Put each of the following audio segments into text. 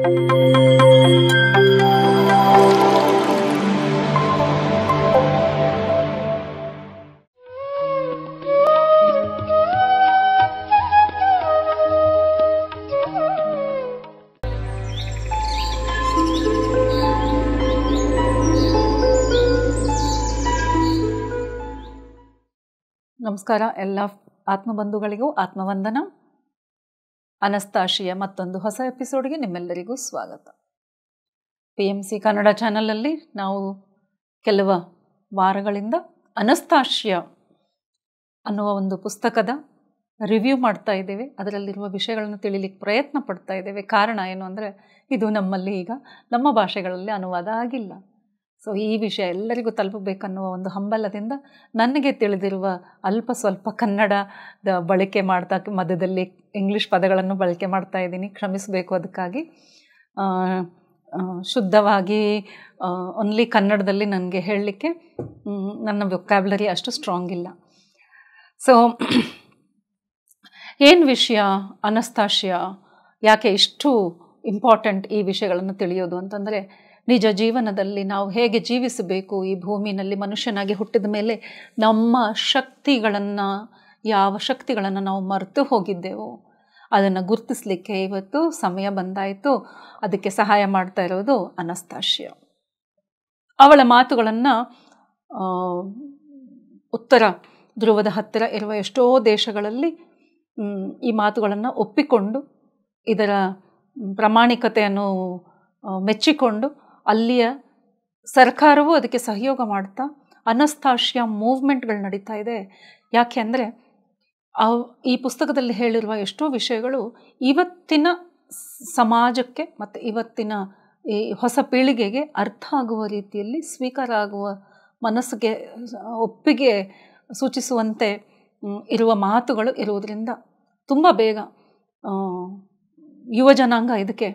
ನಮಸ್ಕಾರ ಎಲ್ಲ ಆತ್ಮಬಂಧುಗಳಿಗೂ ಆತ್ಮವಂದನ. ಅನಸ್ತಾಶಿಯ ಮತ್ತೊಂದು ಹೊಸ ಎಪಿಸೋಡ್ಗೆ ನಿಮ್ಮೆಲ್ಲರಿಗೂ ಸ್ವಾಗತ. PMC ಕನ್ನಡ ಚಾನಲಲ್ಲಿ ನಾವು ಕೆಲವು ವಾರಗಳಿಂದ ಅನಸ್ತಾಶಿಯ ಅನ್ನುವ ಒಂದು ಪುಸ್ತಕದ ರಿವ್ಯೂ ಮಾಡ್ತಾ ಇದ್ದೇವೆ. ಅದರಲ್ಲಿರುವ ವಿಷಯಗಳನ್ನು ತಿಳಿಲಿಕ್ಕೆ ಪ್ರಯತ್ನ ಪಡ್ತಾ ಇದ್ದೇವೆ. ಕಾರಣ ಏನು ಅಂದರೆ, ಇದು ನಮ್ಮಲ್ಲಿ ಈಗ ನಮ್ಮ ಭಾಷೆಗಳಲ್ಲಿ ಅನುವಾದ ಆಗಿಲ್ಲ. ಸೊ ಈ ವಿಷಯ ಎಲ್ಲರಿಗೂ ತಲುಪಬೇಕನ್ನುವ ಒಂದು ಹಂಬಲದಿಂದ ನನಗೆ ತಿಳಿದಿರುವ ಅಲ್ಪ ಸ್ವಲ್ಪ ಕನ್ನಡದ ಬಳಕೆ ಮಾಡ್ತಾ ಮಧ್ಯದಲ್ಲಿ ಇಂಗ್ಲೀಷ್ ಪದಗಳನ್ನು ಬಳಕೆ ಮಾಡ್ತಾ ಇದ್ದೀನಿ, ಕ್ಷಮಿಸಬೇಕು. ಅದಕ್ಕಾಗಿ ಶುದ್ಧವಾಗಿ ಓನ್ಲಿ ಕನ್ನಡದಲ್ಲಿ ನನಗೆ ಹೇಳಲಿಕ್ಕೆ ನನ್ನ ವೊಕ್ಯಾಬ್ಯುಲರಿ ಅಷ್ಟು ಸ್ಟ್ರಾಂಗ್ ಇಲ್ಲ. ಸೊ ಏನು ವಿಷಯ ಅನಸ್ತಾಶಿಯ, ಯಾಕೆ ಇಷ್ಟು ಇಂಪಾರ್ಟೆಂಟ್ ಈ ವಿಷಯಗಳನ್ನು ತಿಳಿಯೋದು ಅಂತಂದರೆ, ನಿಜ ಜೀವನದಲ್ಲಿ ನಾವು ಹೇಗೆ ಜೀವಿಸಬೇಕು, ಈ ಭೂಮಿಯಲ್ಲಿ ಮನುಷ್ಯನಾಗಿ ಹುಟ್ಟಿದ ಮೇಲೆ ನಮ್ಮ ಶಕ್ತಿಗಳನ್ನು, ಯಾವ ಶಕ್ತಿಗಳನ್ನು ನಾವು ಮರೆತು ಹೋಗಿದ್ದೆವೋ ಅದನ್ನು ಗುರುತಿಸಲಿಕ್ಕೆ ಇವತ್ತು ಸಮಯ ಬಂದಾಯಿತು. ಅದಕ್ಕೆ ಸಹಾಯ ಮಾಡ್ತಾ ಇರೋದು ಅನಸ್ತಾಶಿಯ. ಅವಳ ಮಾತುಗಳನ್ನು ಉತ್ತರ ಧ್ರುವದ ಹತ್ತಿರ ಇರುವ ಎಷ್ಟೋ ದೇಶಗಳಲ್ಲಿ ಈ ಮಾತುಗಳನ್ನು ಒಪ್ಪಿಕೊಂಡು ಇದರ ಪ್ರಾಮಾಣಿಕತೆಯನ್ನು ಮೆಚ್ಚಿಕೊಂಡು ಅಲ್ಲಿಯ ಸರ್ಕಾರವೂ ಅದಕ್ಕೆ ಸಹಯೋಗ ಮಾಡ್ತಾ ಅನಸ್ತಾಶಿಯ ಮೂವ್ಮೆಂಟ್ಗಳು ನಡೀತಾ ಇದೆ. ಯಾಕೆ ಅಂದರೆ ಈ ಪುಸ್ತಕದಲ್ಲಿ ಹೇಳಿರುವ ಎಷ್ಟೋ ವಿಷಯಗಳು ಇವತ್ತಿನ ಸಮಾಜಕ್ಕೆ ಮತ್ತು ಇವತ್ತಿನ ಈ ಹೊಸ ಪೀಳಿಗೆಗೆ ಅರ್ಥ ಆಗುವ ರೀತಿಯಲ್ಲಿ, ಸ್ವೀಕಾರ ಆಗುವ ಮನಸ್ಸಿಗೆ ಒಪ್ಪಿಗೆ ಸೂಚಿಸುವಂತೆ ಇರುವ ಮಾತುಗಳು ಇರುವುದರಿಂದ ತುಂಬ ಬೇಗ ಯುವ ಜನಾಂಗ ಇದಕ್ಕೆ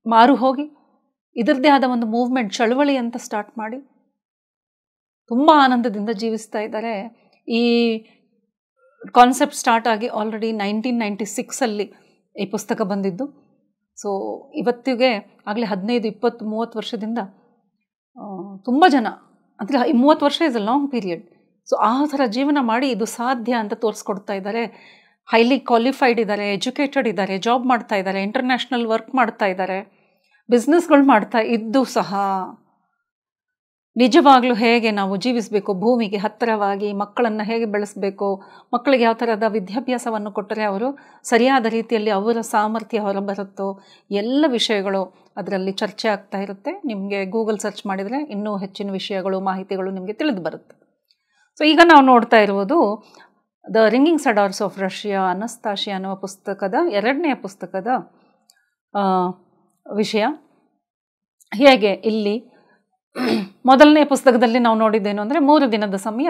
ಮಾರು ಹೋಗಿ ಇದರದ್ದೇ ಆದ ಒಂದು ಮೂವ್ಮೆಂಟ್, ಚಳವಳಿ ಅಂತ ಸ್ಟಾರ್ಟ್ ಮಾಡಿ ತುಂಬ ಆನಂದದಿಂದ ಜೀವಿಸ್ತಾ ಇದ್ದಾರೆ. ಈ ಕಾನ್ಸೆಪ್ಟ್ ಸ್ಟಾರ್ಟ್ ಆಗಿ ಆಲ್ರೆಡಿ 1996 ಈ ಪುಸ್ತಕ ಬಂದಿದ್ದು. ಸೊ ಇವತ್ತಿಗೆ ಆಗಲೇ 15, 20, 30 ವರ್ಷದಿಂದ ತುಂಬ ಜನ, ಅಂದರೆ 30 ವರ್ಷ is a long period. So ಆ ಥರ ಜೀವನ ಮಾಡಿ ಇದು ಸಾಧ್ಯ ಅಂತ ತೋರಿಸ್ಕೊಡ್ತಾ ಇದ್ದಾರೆ. ಹೈಲಿ ಕ್ವಾಲಿಫೈಡ್ ಇದ್ದಾರೆ, ಎಜುಕೇಟೆಡ್ ಇದ್ದಾರೆ, ಜಾಬ್ ಮಾಡ್ತಾ ಇದ್ದಾರೆ, ಇಂಟರ್ನ್ಯಾಷನಲ್ ವರ್ಕ್ ಮಾಡ್ತಾ ಇದ್ದಾರೆ, ಬಿಸ್ನೆಸ್ಗಳು ಮಾಡ್ತಾ ಇದ್ದು ಸಹ ನಿಜವಾಗ್ಲೂ ಹೇಗೆ ನಾವು ಜೀವಿಸಬೇಕು, ಭೂಮಿಗೆ ಹತ್ತಿರವಾಗಿ ಮಕ್ಕಳನ್ನು ಹೇಗೆ ಬೆಳೆಸಬೇಕು, ಮಕ್ಕಳಿಗೆ ಯಾವ ಥರದ ವಿದ್ಯಾಭ್ಯಾಸವನ್ನು ಕೊಟ್ಟರೆ ಅವರು ಸರಿಯಾದ ರೀತಿಯಲ್ಲಿ ಅವರ ಸಾಮರ್ಥ್ಯ ಹೊರಬರುತ್ತೋ, ಎಲ್ಲ ವಿಷಯಗಳು ಅದರಲ್ಲಿ ಚರ್ಚೆ ಆಗ್ತಾ ಇರುತ್ತೆ. ನಿಮಗೆ ಗೂಗಲ್ ಸರ್ಚ್ ಮಾಡಿದರೆ ಇನ್ನೂ ಹೆಚ್ಚಿನ ವಿಷಯಗಳು, ಮಾಹಿತಿಗಳು ನಿಮಗೆ ತಿಳಿದು ಬರುತ್ತೆ. ಸೊ ಈಗ ನಾವು ನೋಡ್ತಾ ಇರುವುದು ದ ರಿಂಗಿಂಗ್ ಸಡಾರ್ಸ್ ಆಫ್ ರಷ್ಯಾ, ಅನಸ್ತಾಶಿಯ ಅನ್ನುವ ಪುಸ್ತಕದ 2ನೇ ಪುಸ್ತಕದ ವಿಷಯ. ಹೇಗೆ ಇಲ್ಲಿ ಮೊದಲನೇ ಪುಸ್ತಕದಲ್ಲಿ ನಾವು ನೋಡಿದ್ದೇನು ಅಂದರೆ, 3 ದಿನದ ಸಮಯ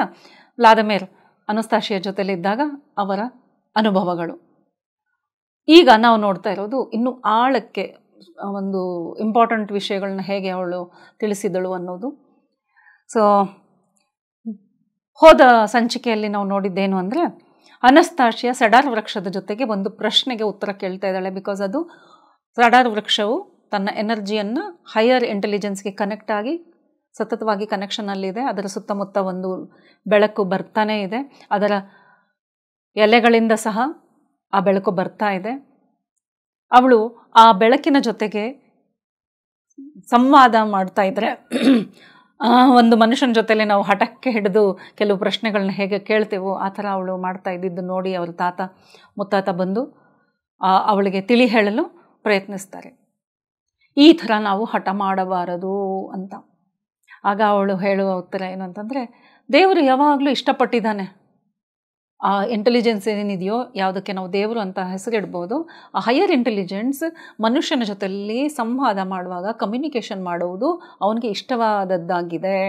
ವ್ಲಾದಿಮಿರ್ ಅನಸ್ತಾಶಿಯ ಜೊತೆಲಿದ್ದಾಗ ಅವರ ಅನುಭವಗಳು. ಈಗ ನಾವು ನೋಡ್ತಾ ಇರೋದು ಇನ್ನು ಆಳಕ್ಕೆ ಒಂದು ಇಂಪಾರ್ಟೆಂಟ್ ವಿಷಯಗಳನ್ನ ಹೇಗೆ ಅವಳು ತಿಳಿಸಿದಳು ಅನ್ನೋದು. ಸೊ ಹೋದ ಸಂಚಿಕೆಯಲ್ಲಿ ನಾವು ನೋಡಿದ್ದೇನು ಅಂದರೆ, ಅನಸ್ತಾಶಿಯ ಸೆಡಾರ್ ವೃಕ್ಷದ ಜೊತೆಗೆ ಒಂದು ಪ್ರಶ್ನೆಗೆ ಉತ್ತರ ಕೇಳ್ತಾ ಇದ್ದಾಳೆ. ಬಿಕಾಸ್ ಅದು ಸೆಡಾರ್ ವೃಕ್ಷವು ತನ್ನ ಎನರ್ಜಿಯನ್ನು ಹೈಯರ್ ಇಂಟೆಲಿಜೆನ್ಸ್ಗೆ ಕನೆಕ್ಟ್ ಆಗಿ ಸತತವಾಗಿ ಕನೆಕ್ಷನಲ್ಲಿದೆ. ಅದರ ಸುತ್ತಮುತ್ತ ಒಂದು ಬೆಳಕು ಬರ್ತಾನೇ ಇದೆ, ಅದರ ಎಲೆಗಳಿಂದ ಸಹ ಆ ಬೆಳಕು ಬರ್ತಾ ಇದೆ. ಅವಳು ಆ ಬೆಳಕಿನ ಜೊತೆಗೆ ಸಂವಾದ ಮಾಡ್ತಾ ಇದ್ರೆ, ಒಂದು ಮನುಷ್ಯನ ಜೊತೆಲೆ ನಾವು ಹಠಕ್ಕೆ ಹಿಡಿದು ಕೆಲವು ಪ್ರಶ್ನೆಗಳನ್ನ ಹೇಗೆ ಕೇಳ್ತೇವೋ ಆ ಥರ ಅವಳು ಮಾಡ್ತಾ ಇದ್ದಿದ್ದು ನೋಡಿ ಅವರ ತಾತ ಮುತ್ತಾತ ಬಂದು ಅವಳಿಗೆ ತಿಳಿ ಹೇಳಲು ಪ್ರಯತ್ನಿಸ್ತಾರೆ. ಈ ಥರ ನಾವು ಹಠ ಮಾಡಬಾರದು ಅಂತ. ಆಗ ಅವಳು ಹೇಳುವ ಉತ್ತರ ಏನು ಅಂತಂದರೆ, ದೇವರು ಯಾವಾಗಲೂ ಇಷ್ಟಪಟ್ಟಿದ್ದಾನೆ. ಆ ಇಂಟೆಲಿಜೆನ್ಸ್ ಏನಿದೆಯೋ, ಯಾವುದಕ್ಕೆ ನಾವು ದೇವರು ಅಂತ ಹೆಸರಿಡ್ಬೋದು, ಆ ಹೈಯರ್ ಇಂಟೆಲಿಜೆನ್ಸ್ ಮನುಷ್ಯನ ಜೊತೆಯಲ್ಲಿ ಸಂವಾದ ಮಾಡುವಾಗ ಕಮ್ಯುನಿಕೇಷನ್ ಮಾಡುವುದು ಅವನಿಗೆ ಇಷ್ಟವಾದದ್ದಾಗಿದೆ.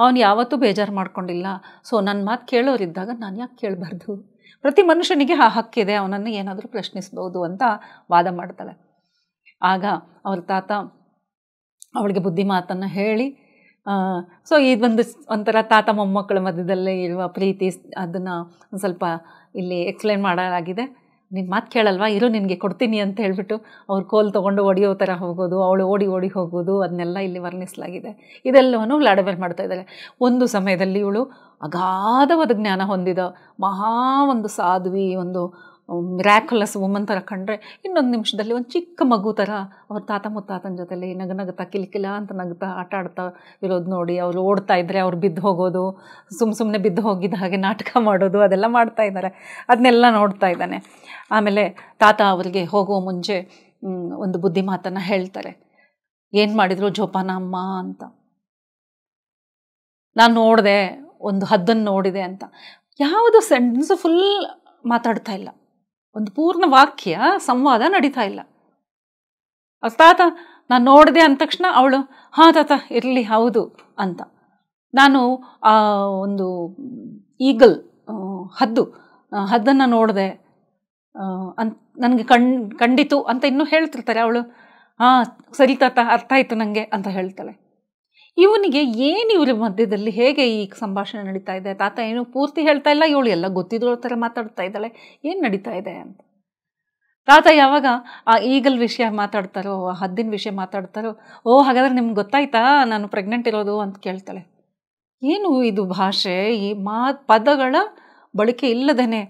ಅವನು ಯಾವತ್ತೂ ಬೇಜಾರು ಮಾಡ್ಕೊಂಡಿಲ್ಲ. ಸೊ ನನ್ನ ಮಾತು ಕೇಳೋರಿದ್ದಾಗ ನಾನು ಯಾಕೆ ಕೇಳಬಾರ್ದು, ಪ್ರತಿ ಮನುಷ್ಯನಿಗೆ ಆ ಹಕ್ಕಿದೆ, ಅವನನ್ನು ಏನಾದರೂ ಪ್ರಶ್ನಿಸ್ಬೋದು ಅಂತ ವಾದ ಮಾಡ್ತಾಳೆ. ಆಗ ಅವ್ರ ತಾತ ಅವಳಿಗೆ ಬುದ್ಧಿ ಮಾತನ್ನು ಹೇಳಿ, ಸೊ ಇದೊಂದು ಒಂಥರ ತಾತ ಮೊಮ್ಮಕ್ಕಳ ಮಧ್ಯದಲ್ಲೇ ಇರುವ ಪ್ರೀತಿ, ಅದನ್ನು ಒಂದು ಸ್ವಲ್ಪ ಇಲ್ಲಿ ಎಕ್ಸ್ಪ್ಲೇನ್ ಮಾಡಲಾಗಿದೆ. ನಿನ್ನ ಮಾತು ಕೇಳಲ್ವಾ, ಇರು ನಿನಗೆ ಕೊಡ್ತೀನಿ ಅಂತ ಹೇಳ್ಬಿಟ್ಟು ಅವ್ರು ಕೋಲ್ ತೊಗೊಂಡು ಒಡೆಯೋ ಥರ ಹೋಗೋದು, ಅವಳು ಓಡಿ ಓಡಿ ಹೋಗೋದು, ಅದನ್ನೆಲ್ಲ ಇಲ್ಲಿ ವರ್ಣಿಸಲಾಗಿದೆ. ಇದೆಲ್ಲವನ್ನು ವ್ಲಾಡಿಮಿರ್ ಮಾಡ್ತಾ ಇದ್ದಾರೆ. ಒಂದು ಸಮಯದಲ್ಲಿ ಇವಳು ಅಗಾಧವಾದ ಜ್ಞಾನ ಹೊಂದಿದ ಒಂದು ಸಾಧ್ವಿ, ಒಂದು ಮಿರಾಕ್ಯುಲಸ್ ವುಮನ್ ಥರ ಕಂಡ್ರೆ, ಇನ್ನೊಂದು ನಿಮಿಷದಲ್ಲಿ ಒಂದು ಚಿಕ್ಕ ಮಗು ಥರ ಅವ್ರ ತಾತ ಮುತ್ತಾತನ ಜೊತೆಲಿ ನಗನಗ್ತಾ ಕಿಲಿಕಿಲ ಅಂತ ನಗ್ತಾ ಆಟ ಆಡ್ತಾ ಇರೋದು ನೋಡಿ, ಅವರು ಓಡ್ತಾ ಇದ್ದರೆ ಅವ್ರು ಬಿದ್ದು ಹೋಗೋದು, ಸುಮ್ಮನೆ ಬಿದ್ದು ಹೋಗಿದ್ದ ಹಾಗೆ ನಾಟಕ ಮಾಡೋದು, ಅದೆಲ್ಲ ಮಾಡ್ತಾ ಇದ್ದಾರೆ. ಅದನ್ನೆಲ್ಲ ನೋಡ್ತಾ ಇದ್ದಾನೆ. ಆಮೇಲೆ ತಾತ ಅವರಿಗೆ ಹೋಗುವ ಮುಂಚೆ ಒಂದು ಬುದ್ಧಿ ಮಾತನ್ನು ಹೇಳ್ತಾರೆ. ಏನು ಮಾಡಿದ್ರು ಜೋಪಾನ ಅಮ್ಮ ಅಂತ. ನಾನು ನೋಡಿದೆ, ಒಂದು ಹದ್ದನ್ನು ನೋಡಿದೆ ಅಂತ. ಯಾವುದು ಸೆಂಟೆನ್ಸು ಫುಲ್ ಮಾತಾಡ್ತಾ ಇಲ್ಲ, ಒಂದು ಪೂರ್ಣ ವಾಕ್ಯ ಸಂವಾದ ನಡೀತಾ ಇಲ್ಲ. ತಾತ ನಾನು ನೋಡಿದೆ ಅಂದ ತಕ್ಷಣ ಅವಳು ಹಾಂ ತಾತ ಇರಲಿ ಹೌದು ಅಂತ. ನಾನು ಒಂದು ಈಗಲ್ ಹದ್ದನ್ನು ನೋಡಿದೆ ಅಂತ ನನಗೆ ಕಂಡಿತು ಅಂತ ಇನ್ನೂ ಹೇಳ್ತಿರ್ತಾರೆ. ಅವಳು ಹಾಂ ಸರಿ ತಾತ ಅರ್ಥ ಆಯಿತು ನನಗೆ ಅಂತ ಹೇಳ್ತಾಳೆ. ಇವನಿಗೆ ಏನು ಇವ್ರ ಮಧ್ಯದಲ್ಲಿ ಹೇಗೆ ಈ ಸಂಭಾಷಣೆ ನಡೀತಾ ಇದೆ? ತಾತ ಏನು ಪೂರ್ತಿ ಹೇಳ್ತಾ ಇಲ್ಲ, ಇವಳು ಎಲ್ಲ ಗೊತ್ತಿರೋ ಥರ ಮಾತಾಡ್ತಾ ಇದ್ದಾಳೆ, ಏನು ನಡೀತಾ ಇದೆ ಅಂತ. ತಾತ ಯಾವಾಗ ಆ ಈಗಲ್ ವಿಷಯ ಮಾತಾಡ್ತಾರೋ, ಆ ಹದ್ದಿನ ವಿಷಯ ಮಾತಾಡ್ತಾರೋ, ಓ ಹಾಗಾದ್ರೆ ನಿಮ್ಗೆ ಗೊತ್ತಾಯ್ತಾ ನಾನು ಪ್ರೆಗ್ನೆಂಟ್ ಇರೋದು ಅಂತ ಕೇಳ್ತಾಳೆ. ಏನು ಇದು ಭಾಷೆ, ಈ ಪದಗಳ ಬಳಕೆ ಇಲ್ಲದೇನೆ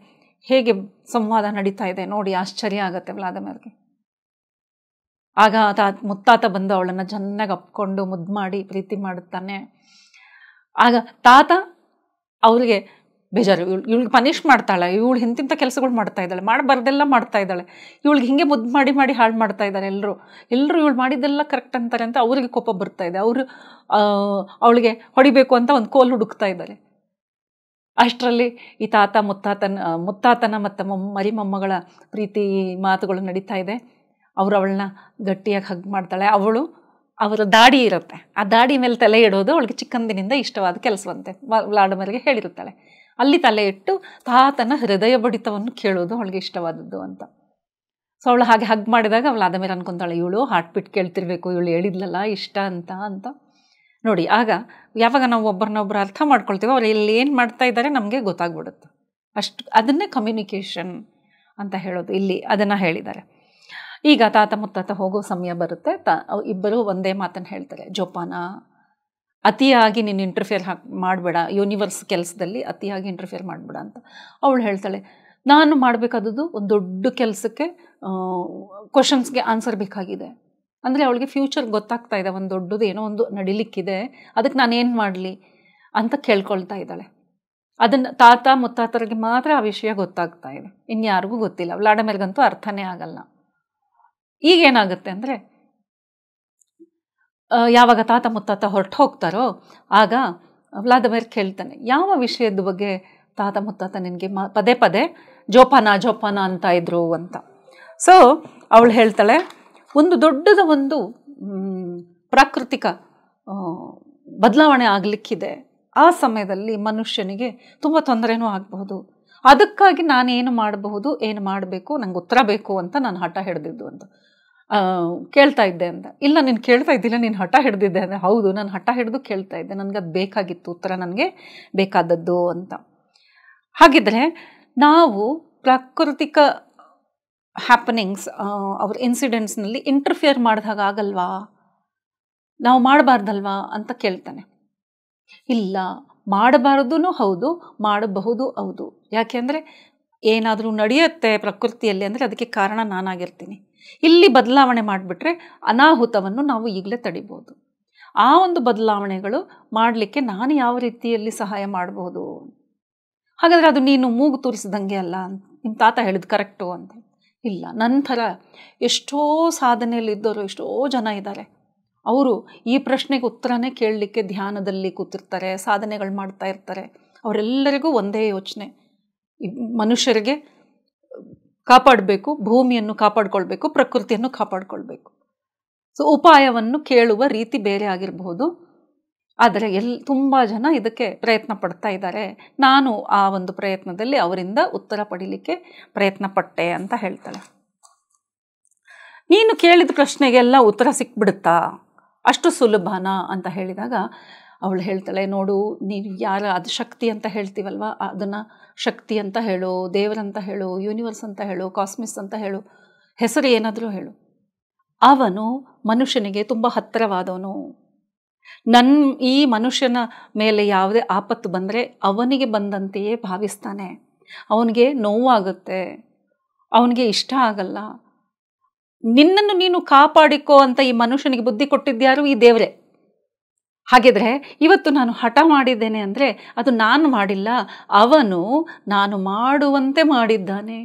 ಹೇಗೆ ಸಂವಾದ ನಡೀತಾ ಇದೆ ನೋಡಿ, ಆಶ್ಚರ್ಯ ಆಗತ್ತೆ ವ್ಲಾದಿಮಿರ್ಗೆ. ಆಗ ಮುತ್ತಾತ ಬಂದು ಅವಳನ್ನು ಚೆನ್ನಾಗಿ ಅಪ್ಕೊಂಡು ಮುದ್ದು ಮಾಡಿ ಪ್ರೀತಿ ಮಾಡುತ್ತಾನೆ. ಆಗ ತಾತ ಅವ್ರಿಗೆ ಬೇಜಾರು, ಇವಳಿಗೆ ಪನಿಷ್ ಮಾಡ್ತಾಳೆ, ಇವಳು ಇಂತಿಂಥ ಕೆಲಸಗಳು ಮಾಡ್ತಾ ಇದ್ದಾಳೆ, ಮಾಡಬಾರ್ದೆಲ್ಲ ಮಾಡ್ತಾ ಇದ್ದಾಳೆ, ಇವಳಿಗೆ ಹಿಂಗೆ ಮುದ್ದು ಮಾಡಿ ಹಾಳು ಮಾಡ್ತಾ ಇದ್ದಾರೆ ಎಲ್ಲರೂ ಇವಳು ಮಾಡಿದ್ದೆಲ್ಲ ಕರೆಕ್ಟ್ ಅಂತಾರೆ ಅಂತ ಅವ್ರಿಗೆ ಕೋಪ ಬರ್ತಾ ಇದೆ. ಅವರು ಅವಳಿಗೆ ಹೊಡಿಬೇಕು ಅಂತ ಒಂದು ಕೋಲ್ ಹುಡುಕ್ತಾ ಇದ್ದಾರೆ. ಅಷ್ಟರಲ್ಲಿ ಈ ತಾತ ಮುತ್ತಾತನ ಮತ್ತು ಮರಿ ಮೊಮ್ಮಗಳ ಪ್ರೀತಿ ಮಾತುಗಳು ನಡೀತಾ ಇದೆ. ಅವಳನ್ನ ಗಟ್ಟಿಯಾಗಿ ಹಗ್ ಮಾಡ್ತಾಳೆ. ಅವರ ದಾಡಿ ಇರುತ್ತೆ, ಆ ದಾಡಿ ಮೇಲೆ ತಲೆ ಇಡೋದು ಅವಳಿಗೆ ಚಿಕ್ಕಂದಿನಿಂದ ಇಷ್ಟವಾದ ಕೆಲಸವಂತೆ. ವ್ಲಾಡಿಮಿರ್ಗೆ ಹೇಳಿರುತ್ತಾಳೆ. ಅಲ್ಲಿ ತಲೆ ಇಟ್ಟು ತಾತನ ಹೃದಯ ಬಡಿತವನ್ನು ಕೇಳೋದು ಅವಳಿಗೆ ಇಷ್ಟವಾದದ್ದು ಅಂತ. ಸೊ ಅವಳು ಹಾಗೆ ಹಗ್ ಮಾಡಿದಾಗ ವ್ಲಾದಿಮಿರ್ ಅನ್ಕೊತಾಳೆ, ಇವಳು ಹಾರ್ಟ್ ಬಿಟ್ ಕೇಳ್ತಿರ್ಬೇಕು, ಇವಳು ಹೇಳಿದ್ಲಲ್ಲ ಇಷ್ಟ ಅಂತ ನೋಡಿ. ಆಗ ಯಾವಾಗ ನಾವು ಒಬ್ಬರನ್ನೊಬ್ಬರು ಅರ್ಥ ಮಾಡ್ಕೊಳ್ತೀವೋ ಅವ್ರು ಇಲ್ಲಿ ಏನು ಮಾಡ್ತಾ ಇದ್ದಾರೆ ನಮಗೆ ಗೊತ್ತಾಗ್ಬಿಡುತ್ತೆ. ಅದನ್ನೇ ಕಮ್ಯುನಿಕೇಷನ್ ಅಂತ ಹೇಳೋದು. ಇಲ್ಲಿ ಅದನ್ನು ಹೇಳಿದ್ದಾರೆ. ಈಗ ತಾತ ಮುತ್ತಾತ ಹೋಗೋ ಸಮಯ ಬರುತ್ತೆ. ಇಬ್ಬರು ಒಂದೇ ಮಾತನ್ನು ಹೇಳ್ತಾರೆ, ಜೋಪಾನ ಅತಿಯಾಗಿ ನೀನು ಇಂಟರ್ಫಿಯರ್ ಮಾಡಬೇಡ, ಯೂನಿವರ್ಸ್ ಕೆಲಸದಲ್ಲಿ ಅತಿಯಾಗಿ ಇಂಟರ್ಫಿಯರ್ ಮಾಡಬೇಡ ಅಂತ. ಅವಳು ಹೇಳ್ತಾಳೆ, ನಾನು ಮಾಡಬೇಕಾದದ್ದು ಒಂದು ದೊಡ್ಡ ಕೆಲಸಕ್ಕೆ ಕ್ವಶನ್ಸ್ಗೆ ಆನ್ಸರ್ ಬೇಕಾಗಿದೆ. ಅಂದರೆ ಅವಳಿಗೆ ಫ್ಯೂಚರ್ ಗೊತ್ತಾಗ್ತಾ ಇದೆ, ಒಂದು ದೊಡ್ಡದು ಏನೋ ಒಂದು ನಡಿಲಿಕ್ಕಿದೆ, ಅದಕ್ಕೆ ನಾನೇನು ಮಾಡಲಿ ಅಂತ ಕೇಳ್ಕೊಳ್ತಾ ಇದ್ದಾಳೆ. ಅದನ್ನು ತಾತ ಮುತ್ತಾತರಿಗೆ ಮಾತ್ರ ಆ ವಿಷಯ ಗೊತ್ತಾಗ್ತಾ ಇದೆ, ಇನ್ಯಾರಿಗೂ ಗೊತ್ತಿಲ್ಲ. ವ್ಲಾಡಿಮಿರ್ಗಂತೂ ಅರ್ಥನೇ ಆಗಲ್ಲ. ಈಗೇನಾಗುತ್ತೆ ಅಂದರೆ, ಯಾವಾಗ ತಾತ ಮುತ್ತಾತ ಹೊರಟು ಹೋಗ್ತಾರೋ ಆಗ ವ್ಲಾದಿಮಿರ್ ಕೇಳ್ತಾನೆ, ಯಾವ ವಿಷಯದ ಬಗ್ಗೆ ತಾತ ಮುತ್ತಾತ ನಿನಗೆ ಪದೇ ಪದೇ ಜೋಪಾನ ಅಂತ ಇದ್ರು ಅಂತ. ಸೊ ಅವಳು ಹೇಳ್ತಾಳೆ, ಒಂದು ದೊಡ್ಡದ ಒಂದು ಪ್ರಾಕೃತಿಕ ಬದಲಾವಣೆ ಆಗಲಿಕ್ಕಿದೆ, ಆ ಸಮಯದಲ್ಲಿ ಮನುಷ್ಯನಿಗೆ ತುಂಬ ತೊಂದರೆನೂ ಆಗಬಹುದು, ಅದಕ್ಕಾಗಿ ನಾನೇನು ಮಾಡಬಹುದು, ಏನು ಮಾಡಬೇಕು, ನಂಗೆ ಉತ್ತರ ಬೇಕು ಅಂತ ನಾನು ಹಠ ಹಿಡಿದಿದ್ದು ಅಂತ ಕೇಳ್ತಾ ಇದ್ದೆ ಅಂತ. ಇಲ್ಲ ನೀನು ಕೇಳ್ತಾ ಇದ್ದಿಲ್ಲ, ನೀನು ಹಠ ಹಿಡ್ದಿದ್ದೆ ಅಂದರೆ, ಹೌದು ನಾನು ಹಠ ಹಿಡಿದು ಕೇಳ್ತಾ ಇದ್ದೆ, ನನಗದು ಬೇಕಾಗಿತ್ತು, ಉತ್ತರ ನನಗೆ ಬೇಕಾದದ್ದು ಅಂತ. ಹಾಗಿದ್ರೆ ನಾವು ಪ್ರಾಕೃತಿಕ ಹ್ಯಾಪನಿಂಗ್ಸ್ ಅವ್ರ ಇನ್ಸಿಡೆಂಟ್ಸ್ನಲ್ಲಿ ಇಂಟರ್ಫಿಯರ್ ಮಾಡಿದಾಗ ಆಗಲ್ವಾ, ನಾವು ಮಾಡಬಾರ್ದಲ್ವಾ ಅಂತ ಕೇಳ್ತಾನೆ. ಇಲ್ಲ, ಮಾಡಬಾರ್ದು ಹೌದು, ಮಾಡಬಹುದು ಹೌದು. ಯಾಕೆಂದರೆ ಏನಾದರೂ ನಡೆಯುತ್ತೆ ಪ್ರಕೃತಿಯಲ್ಲಿ ಅಂದರೆ ಅದಕ್ಕೆ ಕಾರಣ ನಾನಾಗಿರ್ತೀನಿ. ಇಲ್ಲಿ ಬದಲಾವಣೆ ಮಾಡಿಬಿಟ್ರೆ ಅನಾಹುತವನ್ನು ನಾವು ಈಗಲೇ ತಡಿಬೋದು. ಆ ಒಂದು ಬದಲಾವಣೆಗಳು ಮಾಡಲಿಕ್ಕೆ ನಾನು ಯಾವ ರೀತಿಯಲ್ಲಿ ಸಹಾಯ ಮಾಡಬಹುದು. ಹಾಗಾದರೆ ಅದು ನೀನು ಮೂಗು ತೋರಿಸಿದಂಗೆ ಅಲ್ಲ, ನಿಮ್ಮ ತಾತ ಹೇಳಿದ್ದು ಕರೆಕ್ಟು ಅಂತ. ಇಲ್ಲ, ನನ್ನ ಥರ ಎಷ್ಟೋ ಸಾಧನೆಯಲ್ಲಿದ್ದವರು ಎಷ್ಟೋ ಜನ ಇದ್ದಾರೆ. ಅವರು ಈ ಪ್ರಶ್ನೆಗೆ ಉತ್ತರನೇ ಕೇಳಲಿಕ್ಕೆ ಧ್ಯಾನದಲ್ಲಿ ಕೂತಿರ್ತಾರೆ, ಸಾಧನೆಗಳು ಮಾಡ್ತಾ ಇರ್ತಾರೆ. ಅವರೆಲ್ಲರಿಗೂ ಒಂದೇ ಯೋಚನೆ, ಮನುಷ್ಯರಿಗೆ ಕಾಪಾಡಬೇಕು, ಭೂಮಿಯನ್ನು ಕಾಪಾಡ್ಕೊಳ್ಬೇಕು, ಪ್ರಕೃತಿಯನ್ನು ಕಾಪಾಡ್ಕೊಳ್ಬೇಕು. ಸೊ ಉಪಾಯವನ್ನು ಕೇಳುವ ರೀತಿ ಬೇರೆ ಆಗಿರಬಹುದು, ಆದರೆ ತುಂಬ ಜನ ಇದಕ್ಕೆ ಪ್ರಯತ್ನ ಪಡ್ತಾ ಇದ್ದಾರೆ. ನಾನು ಆ ಒಂದು ಪ್ರಯತ್ನದಲ್ಲಿ ಅವರಿಂದ ಉತ್ತರ ಪಡೀಲಿಕ್ಕೆ ಪ್ರಯತ್ನ ಪಟ್ಟೆ ಅಂತ ಹೇಳ್ತಾಳೆ. ನೀನು ಕೇಳಿದ ಪ್ರಶ್ನೆಗೆಲ್ಲ ಉತ್ತರ ಸಿಕ್ಬಿಡುತ್ತಾ, ಅಷ್ಟು ಸುಲಭನಾ ಅಂತ ಹೇಳಿದಾಗ ಅವಳು ಹೇಳ್ತಾಳೆ, ನೋಡು ನೀವು ಯಾರ ಅದು ಶಕ್ತಿ ಅಂತ ಹೇಳ್ತೀವಲ್ವ, ಅದನ್ನು ಶಕ್ತಿ ಅಂತ ಹೇಳು, ದೇವರಂತ ಹೇಳು, ಯೂನಿವರ್ಸ್ ಅಂತ ಹೇಳು, ಕಾಸ್ಮಿಕ್ಸ್ ಅಂತ ಹೇಳು, ಹೆಸರು ಏನಾದರೂ ಹೇಳು, ಅವನು ಮನುಷ್ಯನಿಗೆ ತುಂಬ ಹತ್ತಿರವಾದವನು. ಈ ಮನುಷ್ಯನ ಮೇಲೆ ಯಾವುದೇ ಆಪತ್ತು ಬಂದರೆ ಅವನಿಗೆ ಬಂದಂತೆಯೇ ಭಾವಿಸ್ತಾನೆ. ಅವನಿಗೆ ನೋವಾಗುತ್ತೆ, ಅವನಿಗೆ ಇಷ್ಟ ಆಗಲ್ಲ. ನಿನ್ನನ್ನು ನೀನು ಕಾಪಾಡಿಕೋ ಅಂತ ಈ ಮನುಷ್ಯನಿಗೆ ಬುದ್ಧಿ ಕೊಟ್ಟಿದ್ಯಾರು? ಈ ದೇವರೇ. ಹಾಗಿದ್ರೆ ಇವತ್ತು ನಾನು ಹಠ ಮಾಡಿದ್ದೇನೆ ಅಂದರೆ ಅದು ನಾನು ಮಾಡಿಲ್ಲ, ಅವನು ನಾನು ಮಾಡುವಂತೆ ಮಾಡಿದ್ದಾನೆ.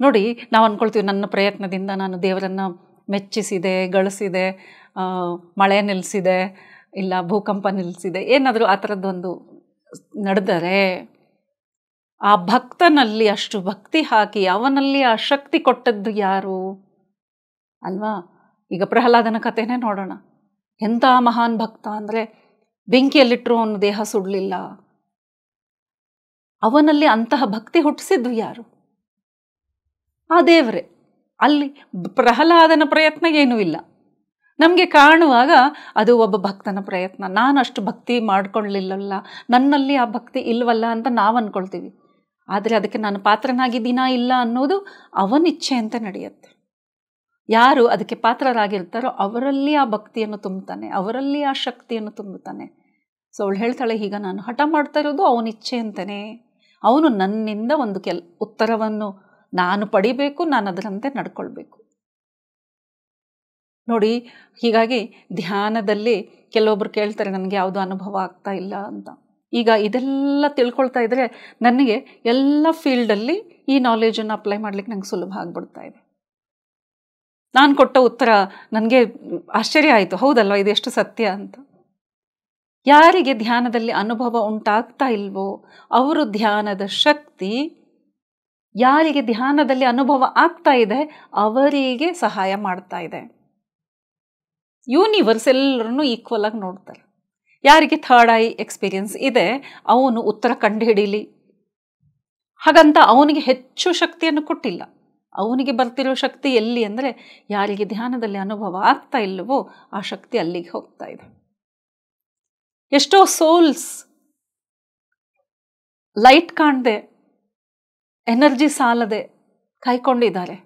ನೋಡಿ, ನಾವು ಅಂದ್ಕೊಳ್ತೀವಿ ನನ್ನ ಪ್ರಯತ್ನದಿಂದ ನಾನು ದೇವರನ್ನು ಮೆಚ್ಚಿಸಿದೆ, ಗಳಿಸಿದೆ, ಮಳೆ ನಿಲ್ಲಿಸಿದೆ, ಇಲ್ಲ ಭೂಕಂಪ ನಿಲ್ಲಿಸಿದೆ, ಏನಾದರೂ ಆ ಥರದ್ದೊಂದು ನಡೆದರೆ ಆ ಭಕ್ತನಲ್ಲಿ ಅಷ್ಟು ಭಕ್ತಿ ಹಾಕಿ ಅವನಲ್ಲಿ ಆ ಶಕ್ತಿ ಕೊಟ್ಟದ್ದು ಯಾರು ಅಲ್ವಾ? ಈಗ ಪ್ರಹ್ಲಾದನ ಕಥೆನೇ ನೋಡೋಣ. ಎಂಥ ಮಹಾನ್ ಭಕ್ತ ಅಂದರೆ ಬೆಂಕಿಯಲ್ಲಿಟ್ಟರು ಅವನ ದೇಹ ಸುಡಲಿಲ್ಲ. ಅವನಲ್ಲಿ ಅಂತಹ ಭಕ್ತಿ ಹುಟ್ಟಿಸಿದ್ದು ಯಾರು? ಆ ದೇವರೇ. ಅಲ್ಲಿ ಪ್ರಹ್ಲಾದನ ಪ್ರಯತ್ನ ಏನೂ ಇಲ್ಲ. ನಮಗೆ ಕಾಣುವಾಗ ಅದು ಒಬ್ಬ ಭಕ್ತನ ಪ್ರಯತ್ನ, ನಾನು ಅಷ್ಟು ಭಕ್ತಿ ಮಾಡ್ಕೊಳ್ಳಲಿಲ್ಲಲ್ಲ, ನನ್ನಲ್ಲಿ ಆ ಭಕ್ತಿ ಇಲ್ವಲ್ಲ ಅಂತ ನಾವು ಅಂದ್ಕೊಳ್ತೀವಿ. ಆದರೆ ಅದಕ್ಕೆ ನಾನು ಪಾತ್ರನಾಗಿದ್ದೀನಾ ಇಲ್ಲ ಅನ್ನೋದು ಅವನಿಚ್ಛೆ ಅಂತ ನಡೆಯುತ್ತೆ. ಯಾರು ಅದಕ್ಕೆ ಪಾತ್ರರಾಗಿರ್ತಾರೋ ಅವರಲ್ಲಿ ಆ ಭಕ್ತಿಯನ್ನು ತುಂಬುತ್ತಾನೆ, ಅವರಲ್ಲಿ ಆ ಶಕ್ತಿಯನ್ನು ತುಂಬುತ್ತಾನೆ. ಸೊ ಅವಳು ಹೇಳ್ತಾಳೆ, ಈಗ ನಾನು ಹಠ ಮಾಡ್ತಾ ಇರೋದು ಅವನಿಚ್ಛೆ ಅಂತಲೇ. ಅವನು ನನ್ನಿಂದ ಒಂದು ಉತ್ತರವನ್ನು ನಾನು ಪಡಿಬೇಕು, ನಾನು ಅದರಂತೆ ನಡ್ಕೊಳ್ಬೇಕು. ನೋಡಿ, ಹೀಗಾಗಿ ಧ್ಯಾನದಲ್ಲಿ ಕೆಲವೊಬ್ರು ಕೇಳ್ತಾರೆ, ನನಗೆ ಯಾವುದೋ ಅನುಭವ ಆಗ್ತಾ ಇಲ್ಲ ಅಂತ. ಈಗ ಇದೆಲ್ಲ ತಿಳ್ಕೊಳ್ತಾ ಇದ್ದರೆ ನನಗೆ ಎಲ್ಲ ಫೀಲ್ಡಲ್ಲಿ ಈ ನಾಲೆಜನ್ನು ಅಪ್ಲೈ ಮಾಡ್ಲಿಕ್ಕೆ ನಂಗೆ ಸುಲಭ ಆಗಿಬಿಡ್ತಾ ಇದೆ. ನಾನು ಕೊಟ್ಟ ಉತ್ತರ ನನಗೆ ಆಶ್ಚರ್ಯ ಆಯಿತು, ಹೌದಲ್ವ ಇದೆಷ್ಟು ಸತ್ಯ ಅಂತ. ಯಾರಿಗೆ ಧ್ಯಾನದಲ್ಲಿ ಅನುಭವ ಉಂಟಾಗ್ತಾ ಇಲ್ವೋ ಅವರು ಧ್ಯಾನದ ಶಕ್ತಿ, ಯಾರಿಗೆ ಧ್ಯಾನದಲ್ಲಿ ಅನುಭವ ಆಗ್ತಾ ಇದೆ ಅವರಿಗೆ ಸಹಾಯ ಮಾಡ್ತಾ ಇದೆ. ಯೂನಿವರ್ಸ್ ಎಲ್ಲರನ್ನೂ ಈಕ್ವಲ್ ಆಗಿ ನೋಡ್ತಾರೆ. ಯಾರಿಗೆ ಥರ್ಡ್ ಐ ಎಕ್ಸ್ಪೀರಿಯನ್ಸ್ ಇದೆ ಅವನು ಉತ್ತರ ಕಂಡುಹಿಡೀಲಿ ಹಾಗಂತ ಅವನಿಗೆ ಹೆಚ್ಚು ಶಕ್ತಿಯನ್ನು ಕೊಟ್ಟಿಲ್ಲ. ಅವನಿಗೆ ಬರ್ತಿರೋ ಶಕ್ತಿ ಎಲ್ಲಿ ಅಂದರೆ ಯಾರಿಗೆ ಧ್ಯಾನದಲ್ಲಿ ಅನುಭವ ಆಗ್ತಾ ಇಲ್ಲವೋ ಆ ಶಕ್ತಿ ಅಲ್ಲಿಗೆ ಹೋಗ್ತಾ ಇದೆ. ಎಷ್ಟೋ ಸೋಲ್ಸ್ ಲೈಟ್ ಕಾಣದೆ, ಎನರ್ಜಿ ಸಾಲದೆ ಕಾಯ್ಕೊಂಡಿದ್ದಾರೆ.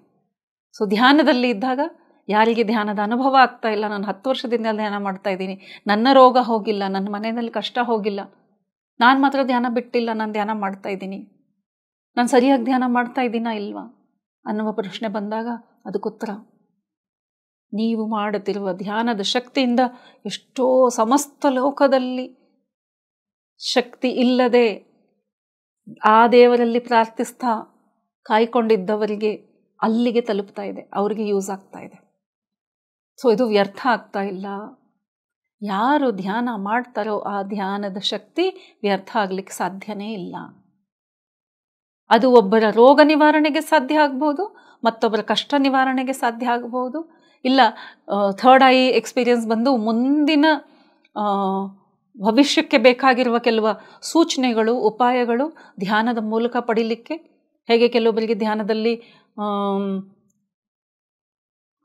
ಸೊ ಧ್ಯಾನದಲ್ಲಿ ಇದ್ದಾಗ ಯಾರಿಗೆ ಧ್ಯಾನದ ಅನುಭವ ಆಗ್ತಾ ಇಲ್ಲ, ನಾನು 10 ವರ್ಷದಿಂದ ಧ್ಯಾನ ಮಾಡ್ತಾ ಇದ್ದೀನಿ, ನನ್ನ ರೋಗ ಹೋಗಿಲ್ಲ, ನನ್ನ ಮನೆಯಲ್ಲಿ ಕಷ್ಟ ಹೋಗಿಲ್ಲ, ನಾನು ಮಾತ್ರ ಧ್ಯಾನ ಬಿಟ್ಟಿಲ್ಲ, ನಾನು ಧ್ಯಾನ ಮಾಡ್ತಾ ಇದ್ದೀನಿ, ನಾನು ಸರಿಯಾಗಿ ಧ್ಯಾನ ಮಾಡ್ತಾ ಇದ್ದೀನಾ ಇಲ್ವಾ ಅನ್ನುವ ಪ್ರಶ್ನೆ ಬಂದಾಗ ಅದಕ್ಕುತ್ತರ ನೀವು ಮಾಡುತ್ತಿರುವ ಧ್ಯಾನದ ಶಕ್ತಿಯಿಂದ ಎಷ್ಟೋ ಸಮಸ್ತ ಲೋಕದಲ್ಲಿ ಶಕ್ತಿ ಇಲ್ಲದೆ ಆ ದೇವರಲ್ಲಿ ಪ್ರಾರ್ಥಿಸ್ತಾ ಕಾಯ್ಕೊಂಡಿದ್ದವರಿಗೆ ಅಲ್ಲಿಗೆ ತಲುಪ್ತಾ ಇದೆ, ಅವರಿಗೆ ಯೂಸ್ ಆಗ್ತಾ ಇದೆ. ಸೊ ಇದು ವ್ಯರ್ಥ ಆಗ್ತಾ ಇಲ್ಲ. ಯಾರು ಧ್ಯಾನ ಮಾಡ್ತಾರೋ ಆ ಧ್ಯಾನದ ಶಕ್ತಿ ವ್ಯರ್ಥ ಆಗಲಿಕ್ಕೆ ಸಾಧ್ಯನೇ ಇಲ್ಲ. ಅದು ಒಬ್ಬರ ರೋಗ ನಿವಾರಣೆಗೆ ಸಾಧ್ಯ ಆಗ್ಬೋದು, ಮತ್ತೊಬ್ಬರ ಕಷ್ಟ ನಿವಾರಣೆಗೆ ಸಾಧ್ಯ ಆಗ್ಬೋದು, ಇಲ್ಲ ಥರ್ಡ್ ಐ ಎಕ್ಸ್ಪೀರಿಯನ್ಸ್ ಬಂದು ಮುಂದಿನ ಭವಿಷ್ಯಕ್ಕೆ ಬೇಕಾಗಿರುವ ಕೆಲವು ಸೂಚನೆಗಳು, ಉಪಾಯಗಳು ಧ್ಯಾನದ ಮೂಲಕ ಪಡೀಲಿಕ್ಕೆ. ಹೇಗೆ ಕೆಲವೊಬ್ಬರಿಗೆ ಧ್ಯಾನದಲ್ಲಿ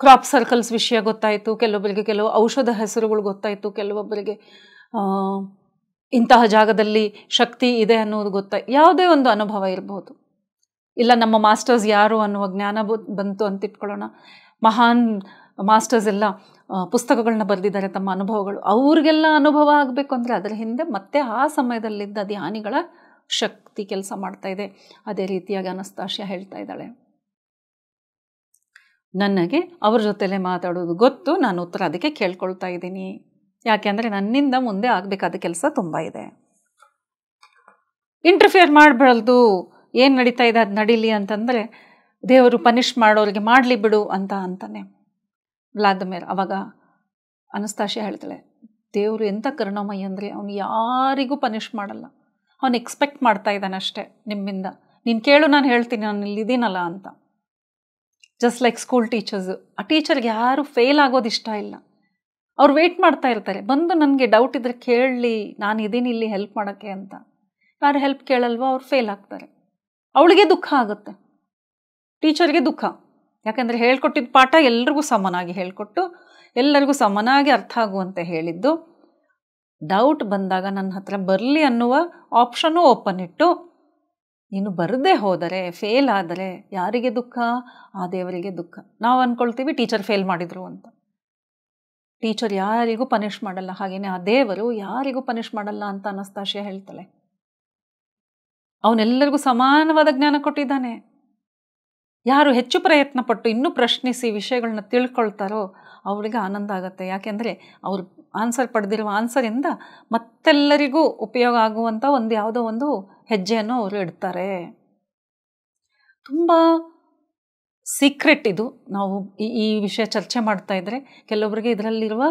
ಕ್ರಾಪ್ ಸರ್ಕಲ್ಸ್ ವಿಷಯ ಗೊತ್ತಾಯಿತು, ಕೆಲವೊಬ್ಬರಿಗೆ ಕೆಲವು ಔಷಧ ಹೆಸರುಗಳು ಗೊತ್ತಾಯಿತು, ಕೆಲವೊಬ್ಬರಿಗೆ ಇಂತಹ ಜಾಗದಲ್ಲಿ ಶಕ್ತಿ ಇದೆ ಅನ್ನೋದು ಗೊತ್ತಾಯ್ತು, ಯಾವುದೇ ಒಂದು ಅನುಭವ ಇರ್ಬೋದು. ಇಲ್ಲ ನಮ್ಮ ಮಾಸ್ಟರ್ಸ್ ಯಾರು ಅನ್ನುವ ಜ್ಞಾನ ಬಂತು ಅಂತ ಇಟ್ಕೊಳ್ಳೋಣ. ಮಹಾನ್ ಮಾಸ್ಟರ್ಸ್ ಎಲ್ಲ ಪುಸ್ತಕಗಳನ್ನ ಬರೆದಿದ್ದಾರೆ ತಮ್ಮ ಅನುಭವಗಳು. ಅವ್ರಿಗೆಲ್ಲ ಅನುಭವ ಆಗಬೇಕು ಅಂದರೆ ಅದರ ಹಿಂದೆ ಮತ್ತೆ ಆ ಸಮಯದಲ್ಲಿದ್ದ ಧ್ಯಾನಿಗಳ ಶಕ್ತಿ ಕೆಲಸ ಮಾಡ್ತಾ ಇದೆ. ಅದೇ ರೀತಿಯಾಗಿ ಅನಸ್ತಾಶಿಯಾ ಹೇಳ್ತಾ ಇದ್ದಾಳೆ, ನನಗೆ ಅವ್ರ ಜೊತೆಲೇ ಮಾತಾಡೋದು ಗೊತ್ತು, ನಾನು ಉತ್ತರ ಅದಕ್ಕೆ ಕೇಳ್ಕೊಳ್ತಾ ಇದ್ದೀನಿ. ಯಾಕೆಂದರೆ ನನ್ನಿಂದ ಮುಂದೆ ಆಗಬೇಕಾದ ಕೆಲಸ ತುಂಬ ಇದೆ. ಇಂಟರ್ಫಿಯರ್ ಮಾಡಬಾರ್ದು, ಏನು ನಡೀತಾ ಇದೆ ಅದು ನಡೀಲಿ ಅಂತಂದರೆ ದೇವರು ಪನಿಷ್ ಮಾಡೋರಿಗೆ ಮಾಡಲಿ ಬಿಡು ಅಂತಾನೆ ವ್ಲಾದಿಮಿರ್. ಅವಾಗ ಅನಸ್ತಾಶಿಯಾ ಹೇಳ್ತಾಳೆ, ದೇವರು ಎಂಥ ಕರುಣಾಮಯಿ ಅಂದರೆ ಅವನು ಯಾರಿಗೂ ಪನಿಷ್ ಮಾಡಲ್ಲ, ಅವನು ಎಕ್ಸ್ಪೆಕ್ಟ್ ಮಾಡ್ತಾ ಇದ್ದಾನೆ ಅಷ್ಟೇ ನಿಮ್ಮಿಂದ, ನೀನು ಕೇಳು ನಾನು ಹೇಳ್ತೀನಿ, ನಾನು ಇಲ್ಲಿದ್ದೀನಲ್ಲ ಅಂತ. ಜಸ್ಟ್ ಲೈಕ್ ಸ್ಕೂಲ್ ಟೀಚರ್ಸು, ಆ ಟೀಚರ್ಗೆ ಯಾರು ಫೇಲ್ ಆಗೋದು ಇಷ್ಟ ಇಲ್ಲ. ಅವ್ರು ವೆಯ್ಟ್ ಮಾಡ್ತಾ ಇರ್ತಾರೆ, ಬಂದು ನನಗೆ ಡೌಟ್ ಇದ್ದರೆ ಕೇಳಲಿ, ನಾನು ಇದ್ದೀನಿ ಇಲ್ಲಿ ಹೆಲ್ಪ್ ಮಾಡೋಕ್ಕೆ ಅಂತ. ಯಾರು ಹೆಲ್ಪ್ ಕೇಳಲ್ವೋ ಅವ್ರು ಫೇಲ್ ಆಗ್ತಾರೆ. ಅವಳಿಗೆ ದುಃಖ ಆಗುತ್ತೆ, ಟೀಚರ್ಗೆ ದುಃಖ, ಯಾಕಂದರೆ ಹೇಳ್ಕೊಟ್ಟಿದ್ದ ಪಾಠ ಎಲ್ರಿಗೂ ಸಮನಾಗಿ ಹೇಳಿಕೊಟ್ಟು ಎಲ್ಲರಿಗೂ ಸಮನಾಗಿ ಅರ್ಥ ಆಗುವಂತೆ ಹೇಳಿದ್ದು. ಡೌಟ್ ಬಂದಾಗ ನನ್ನ ಹತ್ರ ಬರಲಿ ಅನ್ನುವ ಆಪ್ಷನ್ನು ಓಪನ್ ಇಟ್ಟು, ನೀನು ಬರದೇ ಹೋದರೆ, ಫೇಲ್ ಆದರೆ ಯಾರಿಗೆ ದುಃಖ? ಆ ದೇವರಿಗೆ ದುಃಖ. ನಾವು ಅಂದ್ಕೊಳ್ತೀವಿ ಟೀಚರ್ ಫೇಲ್ ಮಾಡಿದರು ಅಂತ. ಟೀಚರ್ ಯಾರಿಗೂ ಪನಿಷ್ ಮಾಡಲ್ಲ, ಹಾಗೆಯೇ ಆ ದೇವರು ಯಾರಿಗೂ ಪನಿಷ್ ಮಾಡಲ್ಲ ಅಂತ ಅನಸ್ತಾಶಿಯ ಹೇಳ್ತಾಳೆ. ಅವನೆಲ್ಲರಿಗೂ ಸಮಾನವಾದ ಜ್ಞಾನ ಕೊಟ್ಟಿದ್ದಾನೆ. ಯಾರು ಹೆಚ್ಚು ಪ್ರಯತ್ನ ಪಟ್ಟು ಇನ್ನೂ ಪ್ರಶ್ನಿಸಿ ವಿಷಯಗಳನ್ನ ತಿಳ್ಕೊಳ್ತಾರೋ ಅವರಿಗೆ ಆನಂದ ಆಗುತ್ತೆ. ಯಾಕೆಂದರೆ ಅವರು ಆನ್ಸರ್ ಪಡೆದಿರುವ ಆನ್ಸರಿಂದ ಮತ್ತೆಲ್ಲರಿಗೂ ಉಪಯೋಗ ಆಗುವಂಥ ಯಾವುದೋ ಒಂದು ಹೆಜ್ಜೆಯನ್ನು ಅವರು ಇಡ್ತಾರೆ. ತುಂಬ ಸೀಕ್ರೆಟ್ ಇದು. ನಾವು ಈ ವಿಷಯ ಚರ್ಚೆ ಮಾಡ್ತಾ ಇದ್ದರೆ ಕೆಲವೊಬ್ಬರಿಗೆ ಇದರಲ್ಲಿರುವ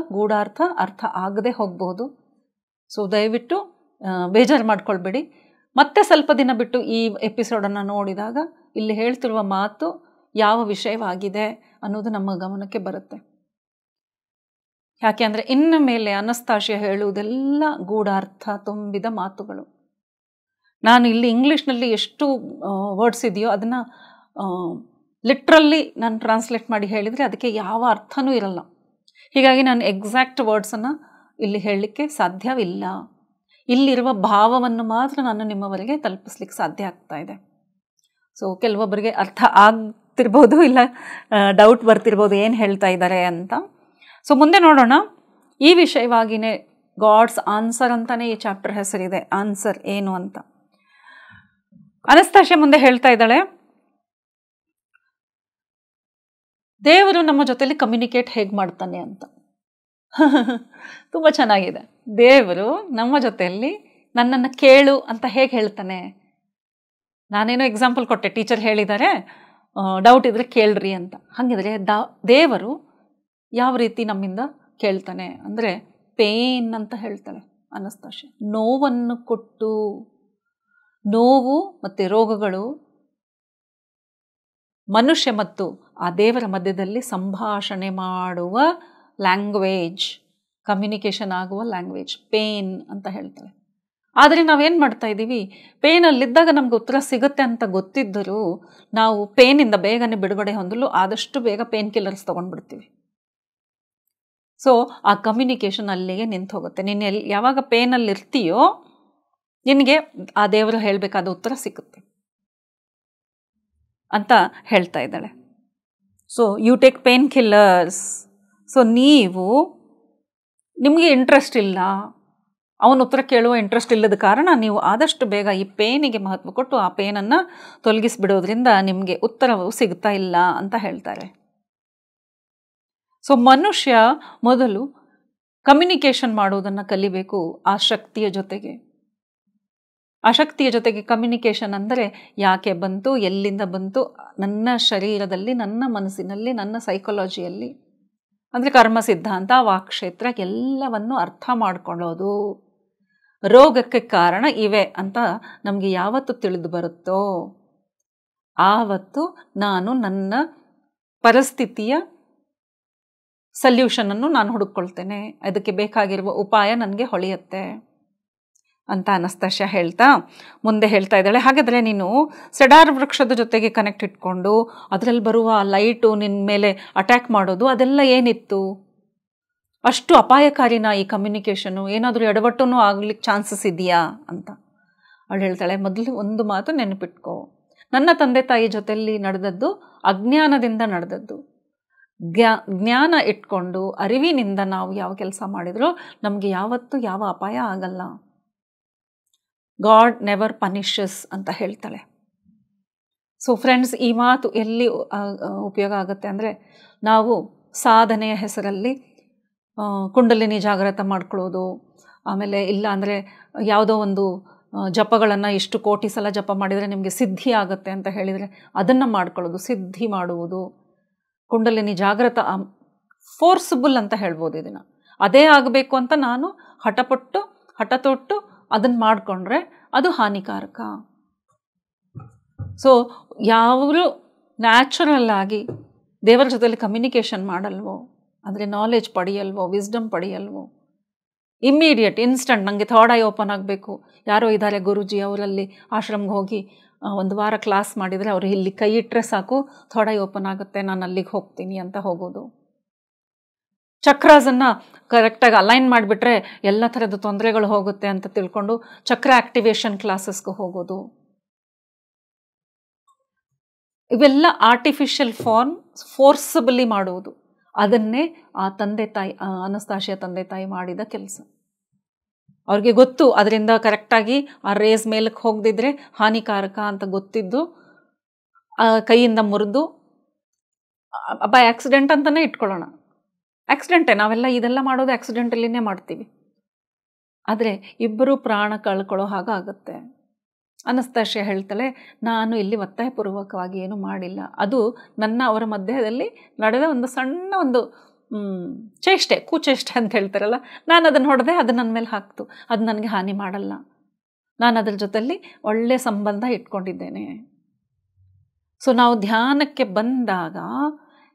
ಅರ್ಥ ಆಗದೆ ಹೋಗಬಹುದು. ಸೊ ದಯವಿಟ್ಟು ಬೇಜಾರು ಮಾಡ್ಕೊಳ್ಬೇಡಿ. ಮತ್ತೆ ಸ್ವಲ್ಪ ದಿನ ಬಿಟ್ಟು ಈ ಎಪಿಸೋಡನ್ನು ನೋಡಿದಾಗ ಇಲ್ಲಿ ಹೇಳ್ತಿರುವ ಮಾತು ಯಾವ ವಿಷಯವಾಗಿದೆ ಅನ್ನೋದು ನಮ್ಮ ಗಮನಕ್ಕೆ ಬರುತ್ತೆ. ಯಾಕೆ ಅಂದರೆ ಇನ್ನು ಮೇಲೆ ಅನಸ್ತಾಶಿಯ ಹೇಳುವುದೆಲ್ಲ ಗೂಢಾರ್ಥ ತುಂಬಿದ ಮಾತುಗಳು. ನಾನು ಇಲ್ಲಿ ಇಂಗ್ಲೀಷ್ನಲ್ಲಿ ಎಷ್ಟು ವರ್ಡ್ಸ್ ಇದೆಯೋ ಅದನ್ನು ಲಿಟ್ರಲ್ಲಿ ನಾನು ಟ್ರಾನ್ಸ್ಲೇಟ್ ಮಾಡಿ ಹೇಳಿದರೆ ಅದಕ್ಕೆ ಯಾವ ಅರ್ಥನೂ ಇರಲ್ಲ. ಹೀಗಾಗಿ ನಾನು ಎಕ್ಸಾಕ್ಟ್ ವರ್ಡ್ಸನ್ನು ಇಲ್ಲಿ ಹೇಳಲಿಕ್ಕೆ ಸಾಧ್ಯವಿಲ್ಲ. ಇಲ್ಲಿರುವ ಭಾವವನ್ನು ಮಾತ್ರ ನಾನು ನಿಮ್ಮವರೆಗೆ ತಲುಪಿಸ್ಲಿಕ್ಕೆ ಸಾಧ್ಯ ಆಗ್ತಾ ಇದೆ. ಸೊ ಕೆಲವೊಬ್ಬರಿಗೆ ಅರ್ಥ ಆಗ್ತಿರ್ಬೋದು, ಇಲ್ಲ ಡೌಟ್ ಬರ್ತಿರ್ಬೋದು ಏನು ಹೇಳ್ತಾ ಇದ್ದಾರೆ ಅಂತ. ಸೊ ಮುಂದೆ ನೋಡೋಣ. ಈ ವಿಷಯವಾಗಿಯೇ ಗಾಡ್ಸ್ ಆನ್ಸರ್ ಅಂತಲೇ ಈ ಚಾಪ್ಟರ್ ಹೆಸರಿದೆ. ಆನ್ಸರ್ ಏನು ಅಂತ ಅನಸ್ತಾಶಿಯ ಮುಂದೆ ಹೇಳ್ತಾ ಇದ್ದಾಳೆ. ದೇವರು ನಮ್ಮ ಜೊತೆಲಿ ಕಮ್ಯುನಿಕೇಟ್ ಹೇಗೆ ಮಾಡ್ತಾನೆ ಅಂತ. ತುಂಬ ಚೆನ್ನಾಗಿದೆ. ದೇವರು ನಮ್ಮ ಜೊತೆಯಲ್ಲಿ ನನ್ನನ್ನು ಕೇಳು ಅಂತ ಹೇಗೆ ಹೇಳ್ತಾನೆ. ನಾನೇನೋ ಎಕ್ಸಾಂಪಲ್ ಕೊಟ್ಟೆ, ಟೀಚರ್ ಹೇಳಿದ್ದಾರೆ ಡೌಟ್ ಇದ್ದರೆ ಕೇಳ್ರಿ ಅಂತ. ಹಾಗಿದ್ರೆ ದೇವರು ಯಾವ ರೀತಿ ನಮ್ಮಿಂದ ಕೇಳ್ತಾನೆ ಅಂದರೆ ಪೇನ್ ಅಂತ ಹೇಳ್ತಾಳೆ ಅನಸ್ತಾಶಿಯ. ನೋವನ್ನು ಕೊಟ್ಟು, ನೋವು ಮತ್ತು ರೋಗಗಳು ಮನುಷ್ಯ ಮತ್ತು ಆ ದೇವರ ಮಧ್ಯದಲ್ಲಿ ಸಂಭಾಷಣೆ ಮಾಡುವ ಲ್ಯಾಂಗ್ವೇಜ್, ಕಮ್ಯುನಿಕೇಷನ್ ಆಗುವ ಲ್ಯಾಂಗ್ವೇಜ್ ಪೇನ್ ಅಂತ ಹೇಳ್ತಾಳೆ. ಆದರೆ ನಾವೇನು ಮಾಡ್ತಾ ಇದ್ದೀವಿ, ಪೇನಲ್ಲಿದ್ದಾಗ ನಮ್ಗೆ ಉತ್ತರ ಸಿಗುತ್ತೆ ಅಂತ ಗೊತ್ತಿದ್ದರೂ ನಾವು ಪೇನಿಂದ ಬೇಗನೆ ಬಿಡುಗಡೆ ಹೊಂದಲು ಆದಷ್ಟು ಬೇಗ ಪೇನ್ ಕಿಲ್ಲರ್ಸ್ ತೊಗೊಂಡ್ಬಿಡ್ತೀವಿ. ಸೊ ಆ ಕಮ್ಯುನಿಕೇಷನ್ ಅಲ್ಲಿಗೆ ನಿಂತು ಹೋಗುತ್ತೆ. ನೀನು ಯಾವಾಗ ಪೇನಲ್ಲಿ ಇರ್ತೀಯೋ ನಿನಗೆ ಆ ದೇವರು ಹೇಳಬೇಕಾದ ಉತ್ತರ ಸಿಗುತ್ತೆ ಅಂತ ಹೇಳ್ತಾ ಇದ್ದಾಳೆ. So you take pain killers. So ನಿಮಗೆ ಇಂಟ್ರೆಸ್ಟ್ ಇಲ್ಲ, ಅವನ ಉತ್ತರ ಕೇಳುವ ಇಂಟ್ರೆಸ್ಟ್ ಇಲ್ಲದ ಕಾರಣ ನೀವು ಆದಷ್ಟು ಬೇಗ ಈ ಪೇನಿಗೆ ಮಹತ್ವ ಕೊಟ್ಟು ಆ ಪೇನನ್ನು ತೊಲಗಿಸ್ಬಿಡೋದ್ರಿಂದ ನಿಮಗೆ ಉತ್ತರವು ಸಿಗ್ತಾ ಇಲ್ಲ ಅಂತ ಹೇಳ್ತಾರೆ. ಸೊ ಮನುಷ್ಯ ಮೊದಲು ಕಮ್ಯುನಿಕೇಷನ್ ಮಾಡುವುದನ್ನು ಕಲಿಬೇಕು ಆ ಶಕ್ತಿಯ ಜೊತೆಗೆ. ಆ ಶಕ್ತಿಯ ಜೊತೆಗೆ ಕಮ್ಯುನಿಕೇಷನ್ ಅಂದರೆ ಯಾಕೆ ಬಂತು, ಎಲ್ಲಿಂದ ಬಂತು, ನನ್ನ ಶರೀರದಲ್ಲಿ, ನನ್ನ ಮನಸ್ಸಿನಲ್ಲಿ, ನನ್ನ ಸೈಕಾಲಜಿಯಲ್ಲಿ, ಅಂದರೆ ಕರ್ಮ ಸಿದ್ಧಾಂತ, ವಾಕ್ಕ್ಷೇತ್ರ ಎಲ್ಲವನ್ನು ಅರ್ಥ ಮಾಡಿಕೊಳ್ಳೋದು. ರೋಗಕ್ಕೆ ಕಾರಣ ಇವೆ ಅಂತ ನಮಗೆ ಯಾವತ್ತು ತಿಳಿದು ಬರುತ್ತೋ ಆವತ್ತು ನಾನು ನನ್ನ ಪರಿಸ್ಥಿತಿಯ ಸಲ್ಯೂಷನನ್ನು ನಾನು ಹುಡುಕೊಳ್ತೇನೆ, ಅದಕ್ಕೆ ಬೇಕಾಗಿರುವ ಉಪಾಯ ನನಗೆ ಹೊಳೆಯುತ್ತೆ ಅಂತ ಅನಸ್ತಾಶಿಯ ಹೇಳ್ತಾ ಮುಂದೆ ಹೇಳ್ತಾ ಇದ್ದಾಳೆ. ಹಾಗಾದರೆ ನೀನು ಸೆಡಾರ್ ವೃಕ್ಷದ ಜೊತೆಗೆ ಕನೆಕ್ಟ್ ಇಟ್ಕೊಂಡು ಅದರಲ್ಲಿ ಬರುವ ಲೈಟು ನಿನ್ನ ಮೇಲೆ ಅಟ್ಯಾಕ್ ಮಾಡೋದು ಅದೆಲ್ಲ ಏನಿತ್ತು? ಅಷ್ಟು ಅಪಾಯಕಾರಿನ ಈ ಕಮ್ಯುನಿಕೇಷನು? ಏನಾದರೂ ಎಡವಟ್ಟೂ ಆಗ್ಲಿಕ್ಕೆ ಚಾನ್ಸಸ್ ಇದೆಯಾ ಅಂತ ಅವಳು ಹೇಳ್ತಾಳೆ. ಮೊದಲು ಒಂದು ಮಾತು ನೆನಪಿಟ್ಕೋ, ನನ್ನ ತಂದೆ ತಾಯಿ ಜೊತೆಯಲ್ಲಿ ನಡೆದದ್ದು ಅಜ್ಞಾನದಿಂದ ನಡೆದದ್ದು. ಜ್ಞಾನ ಇಟ್ಕೊಂಡು ಅರಿವಿನಿಂದ ನಾವು ಯಾವ ಕೆಲಸ ಮಾಡಿದರೂ ನಮಗೆ ಯಾವತ್ತೂ ಯಾವ ಅಪಾಯ ಆಗಲ್ಲ. ಗಾಡ್ ನೆವರ್ ಪನಿಷಸ್ ಅಂತ ಹೇಳ್ತಾಳೆ. ಸೊ ಫ್ರೆಂಡ್ಸ್, ಈ ಮಾತು ಎಲ್ಲಿ ಉಪಯೋಗ ಆಗುತ್ತೆ ಅಂದರೆ ನಾವು ಸಾಧನೆಯ ಹೆಸರಲ್ಲಿ ಕುಂಡಲಿನಿ ಜಾಗೃತ ಮಾಡ್ಕೊಳ್ಳೋದು, ಆಮೇಲೆ ಇಲ್ಲ ಅಂದರೆ ಯಾವುದೋ ಒಂದು ಜಪಗಳನ್ನು ಇಷ್ಟು ಕೋಟಿ ಸಲ ಜಪ ಮಾಡಿದರೆ ನಿಮಗೆ ಸಿದ್ಧಿ ಆಗುತ್ತೆ ಅಂತ ಹೇಳಿದರೆ ಅದನ್ನು ಮಾಡ್ಕೊಳ್ಳೋದು, ಸಿದ್ಧಿ ಮಾಡುವುದು. ಕುಂಡಲಿನಿ ಜಾಗೃತ ಫೋರ್ಸ್ಬುಲ್ ಅಂತ ಹೇಳ್ಬೋದು ಇದನ್ನು. ಅದೇ ಆಗಬೇಕು ಅಂತ ನಾನು ಹಠ ತೊಟ್ಟು ಅದನ್ನು ಮಾಡಿಕೊಂಡ್ರೆ ಅದು ಹಾನಿಕಾರಕ. ಸೊ ಯಾರು ನ್ಯಾಚುರಲ್ ಆಗಿ ದೇವರ ಜೊತೆಲಿ ಕಮ್ಯುನಿಕೇಷನ್ ಮಾಡಲ್ವೋ, ಅಂದರೆ ನಾಲೆಜ್ ಪಡೆಯಲ್ವೋ, ವಿಸ್ಡಮ್ ಪಡೆಯಲ್ವೋ, ಇನ್ಸ್ಟಂಟ್ ನನಗೆ ಥರ್ಡ್ ಐ ಓಪನ್ ಆಗಬೇಕು, ಯಾರೋ ಇದ್ದಾರೆ ಗುರುಜಿ ಅವರಲ್ಲಿ ಆಶ್ರಮ್ಗೆ ಹೋಗಿ ಒಂದು ವಾರ ಕ್ಲಾಸ್ ಮಾಡಿದರೆ ಅವರು ಇಲ್ಲಿ ಕೈ ಇಟ್ಟರೆ ಸಾಕು ಥೋಡೆ ಓಪನ್ ಆಗುತ್ತೆ, ನಾನು ಅಲ್ಲಿಗೆ ಹೋಗ್ತೀನಿ ಅಂತ ಹೋಗೋದು. ಚಕ್ರಾಸನ್ನು ಕರೆಕ್ಟಾಗಿ ಅಲೈನ್ ಮಾಡಿಬಿಟ್ರೆ ಎಲ್ಲ ಥರದ ತೊಂದರೆಗಳು ಹೋಗುತ್ತೆ ಅಂತ ತಿಳ್ಕೊಂಡು ಚಕ್ರ ಆಕ್ಟಿವೇಶನ್ ಕ್ಲಾಸಸ್ಗೆ ಹೋಗೋದು. ಇವೆಲ್ಲ ಆರ್ಟಿಫಿಷಿಯಲ್ ಫೋರ್ಸಬಲಿ ಮಾಡುವುದು. ಅದನ್ನೇ ಆ ತಂದೆ ತಾಯಿ, ಅನಸ್ತಾಶಿಯ ತಂದೆ ತಾಯಿ ಮಾಡಿದ ಕೆಲಸ. ಅವ್ರಿಗೆ ಗೊತ್ತು ಅದರಿಂದ ಕರೆಕ್ಟಾಗಿ ಆ ರೇಸ್ ಮೇಲಕ್ಕೆ ಹೋಗದಿದ್ರೆ ಹಾನಿಕಾರಕ ಅಂತ ಗೊತ್ತಿದ್ದು ಕೈಯಿಂದ ಮುರಿದು ಬೈ ಆಕ್ಸಿಡೆಂಟ್ ಅಂತಲೇ ಇಟ್ಕೊಳ್ಳೋಣ. ಆಕ್ಸಿಡೆಂಟೇ, ನಾವೆಲ್ಲ ಇದೆಲ್ಲ ಮಾಡೋದು ಆಕ್ಸಿಡೆಂಟಲ್ಲಿನೇ ಮಾಡ್ತೀವಿ. ಆದರೆ ಇಬ್ಬರು ಪ್ರಾಣ ಕಳ್ಕೊಳ್ಳೋ ಹಾಗಾಗುತ್ತೆ. ಅನಸ್ತಾಶಿಯ ಹೇಳ್ತಾಳೆ, ನಾನು ಇಲ್ಲಿ ಒತ್ತಾಯಪೂರ್ವಕವಾಗಿ ಏನು ಮಾಡಿಲ್ಲ, ಅದು ನನ್ನ ಅವರ ಮಧ್ಯದಲ್ಲಿ ನಡೆದ ಒಂದು ಸಣ್ಣ ಒಂದು ಚೇಷ್ಟೆ, ಕೂಚೇಷ್ಟೆ ಅಂತ ಹೇಳ್ತಾರಲ್ಲ, ನಾನು ಅದನ್ನು ಹೊಡೆದೆ, ಅದು ನನ್ನ ಮೇಲೆ ಹಾಕ್ತು, ಅದು ನನಗೆ ಹಾನಿ ಮಾಡಲ್ಲ, ನಾನು ಅದರ ಜೊತೆಲಿ ಒಳ್ಳೆಯ ಸಂಬಂಧ ಇಟ್ಕೊಂಡಿದ್ದೇನೆ. ಸೊ ನಾವು ಧ್ಯಾನಕ್ಕೆ ಬಂದಾಗ